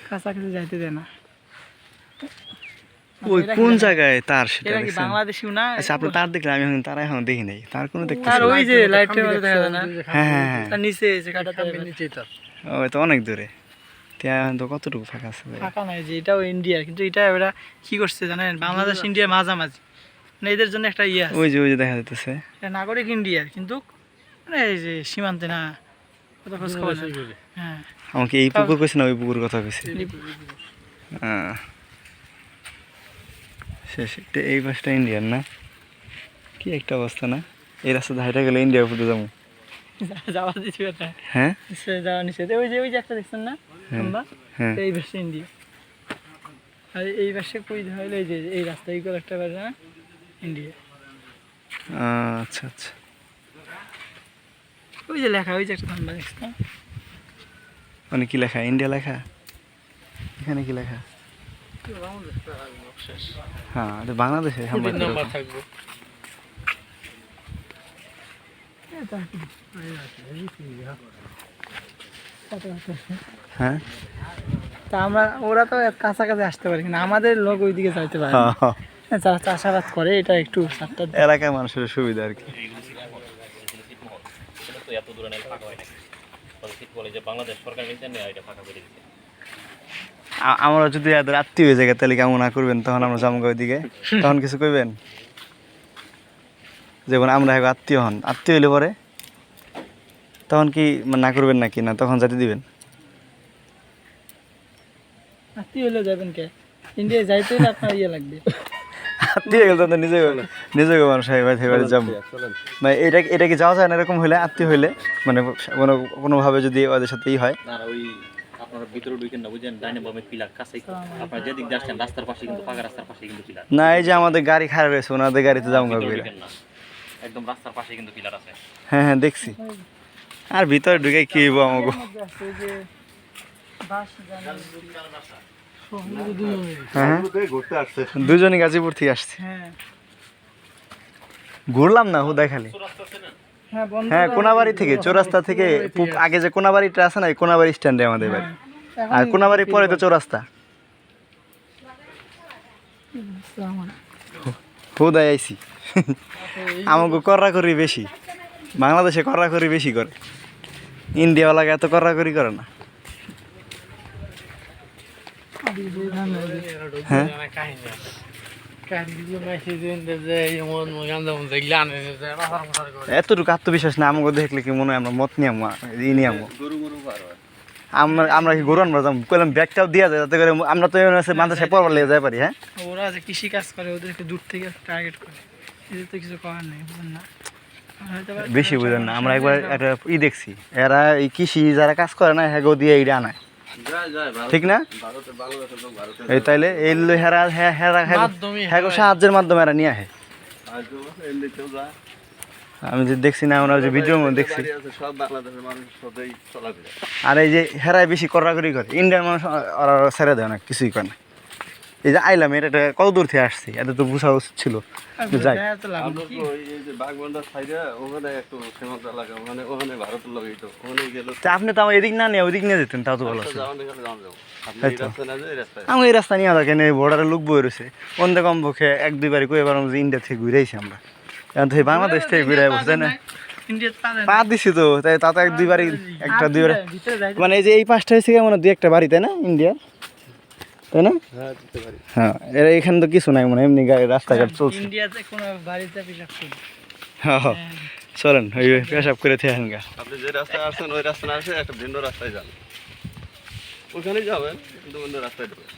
কাছাকাছি যাইতে দেয় না। ওই কোন জায়গায় তার সেটা এটা কি দেখছেন? বাংলাদেশিও না? আচ্ছা আপনি তার দেখলেন, আমি এখন তারা এখন দেখি নাই, তার কোনো দেখতেছি আর না। ওই যে লাইটের মধ্যে দেখা যায় না? হ্যাঁ হ্যাঁ হ্যাঁ, তার নিচে যে কাটাতে নিচেই তো ওই তো অনেক দূরে। এখন তো কতটুকু ফাঁকা আছে ভাই? ফাঁকা নাই, যে এটাও ইন্ডিয়া, কিন্তু এটা ওরা কি করছে জানেন, বাংলাদেশ ইন্ডিয়ার মাঝামাঝি, মানে এদের জন্য একটা ইয়ে আছে। ওই যে দেখা যাইতেছে এটা নাগরিক ইন্ডিয়ার, কিন্তু মানে এই যে সীমান্তে না, কত খোঁজ খবর নাই। হ্যাঁ, আমাকে এই পুকুর কইছে না ওই পুকুর কথা কইছে? শেষ এটা এই পাশটা ইন্ডিয়ান না? কি একটা অবস্থা না? এই রাস্তা ধাইটা গেলে ইন্ডিয়া ফুটে যাবো। যাওয়া দিচ্ছে এটা, হ্যাঁ যাওয়া নিষেধ। ওই যে একটা দেখছেন না লম্বা, হ্যাঁ, এই পাশে ইন্ডিয়া, আর এই পাশে কই হইলো এই যে এই রাস্তা এইগুলো একটা পারে না ইন্ডিয়া। আচ্ছা আচ্ছা। ওই যে লেখা, ওই যে একটা লম্বা দেখছ না? মানে কি লেখা? ইন্ডিয়া লেখা? এখানে কি লেখা? হ্যাঁ এটা বাংলাদেশে নাম্বার থাকবো। হ্যাঁ তা আমরা, ওরা তো কাছাকাছি আসতে পারে কিনা, আমাদের লোক ওইদিকে যাইতে পারে না। যারা চাষাবাদ করে এটা একটু এলাকার মানুষের সুবিধা আর কি। আমরা যদি এদের আত্মীয় হয়ে যায় তাহলে কেমন না করবেন, তখন আমরা জামগা ওইদিকে, তখন কিছু কইবেন? যেমন আমরা এখন আত্মীয় হন, আত্মীয় হইলে পরে তখন কি না করবেন নাকি না তখন যেতে দিবেন? আত্মীয় হলে যাবেন কে? ইন্ডিয়া যাইতে হলে আপনার ইয়ে লাগবে। আত্মীয় গেলে তো নিজে মানুষ ভাই যাবো মানে এটা কি যাওয়া যায় না এরকম হইলে? আত্মীয় হইলে মানে কোনোভাবে যদি ওদের সাথে ই হয়? আপনারা ভিতরে ঢুকেন না, বুঝেন? ডাইনে বামে পিলার কাছেই, আপনারা যেদিক দিয়ে আসছেন রাস্তার পাশে কিন্তু, পাকা রাস্তার পাশে কিন্তু পিলার। না এই যে আমাদের গাড়ি খারাপ হয়েছে, ওনাদের গাড়িতে যাবো না, একদম রাস্তার পাশে কিন্তু পিলার আছে। হ্যাঁ হ্যাঁ দেখছি। আর ভিতরে ঢুকে কি হইব আমাকে? হ্যাঁ দুজনই গাজীপুর থেকে আসছে। ঘুরলাম না হুদায় খালি। হ্যাঁ কোনাবাড়ি থেকে, চৌরাস্তা থেকে আগে যে কোনাবাড়িটা আছে না, কোনাবাড়ি স্ট্যান্ডে আমাদের বাড়ি, আর কোনাবাড়ির পরে তো চৌরাস্তা। হুদায় আইসি। আমাকে কর্রাকরি বেশি, বাংলাদেশে কর্রাকরি বেশি করে, ইন্ডিয়াওয়ালাকে এত কর্রাকরি করে না। হ্যাঁ এতটুকু আত্মবিশ্বাস না আমাকে দেখলে কি মনে হয় আমরা মত নিয়ে নিয়ে আমরা কি গরু আনবো কইলাম ব্যাগটাও দিয়া যায় যাতে করে আমরা তো মাদ্রাসায় পড়বার লেগে যাই পারি। হ্যাঁ ওরা যে কৃষি কাজ করে ওদেরকে দূর থেকে টার্গেট করে, এদের তো কিছু করার নেই, বুঝেন না? বেশি বুঝেন না। আমরা একবার একটা দেখছি, এরা এই কৃষি যারা কাজ করে না হ্যাগো দিয়ে এইটা আনায়, ঠিক না? এই তাইলে এই হ্যাগো সাহায্যের মাধ্যমে এরা নিয়ে আসে। আমি যে দেখছি না, ওনার যে ভিডিও দেখছি, আর এই যে হেরাই বেশি কড়াকড়ি করে, ইন্ডিয়ান মানুষ ওরা ছেড়ে দেয় না, কিছুই করে না। এই যে আইলাম এটা কত দূর থেকে আসছি, এটা তো বোঝা উচিত ছিল। যাই আপনি তো আমার এদিক না নিয়ে ওইদিক নিয়ে যেতেন, তাও তো ভালো। আমি এই রাস্তা নিয়ে দেখেন, এই বর্ডারে লোক বই রয়েছে, অন্ধে কম পক্ষে এক দুইবারই কয়ে পারলাম যে ইন্ডিয়া থেকে ঘুরে আইছি আমরা, এখন তো বাংলাদেশ থেকে ঘুরে বুঝতে না পা দিছি তো, তাই তা তো এক দুইবারই, একটা দুইবার মানে এই যে এই পাঁচটা হয়েছে কেমন দুই একটা বাড়ি, তাই না? ইন্ডিয়া, তাই না? হ্যাঁ এখানে তো কিছু নাই মনে হয়, এমনি রাস্তাঘাট চলছে। হ্যাঁ চলেন ওই পেশাব করে থেকেন গা। আপনি যে রাস্তায় আসছেন ওই রাস্তায় আসে একটা ভিন্ন রাস্তায় যান, ওখানেই যাবেন কিন্তু অন্য রাস্তায় ঢুকবেন।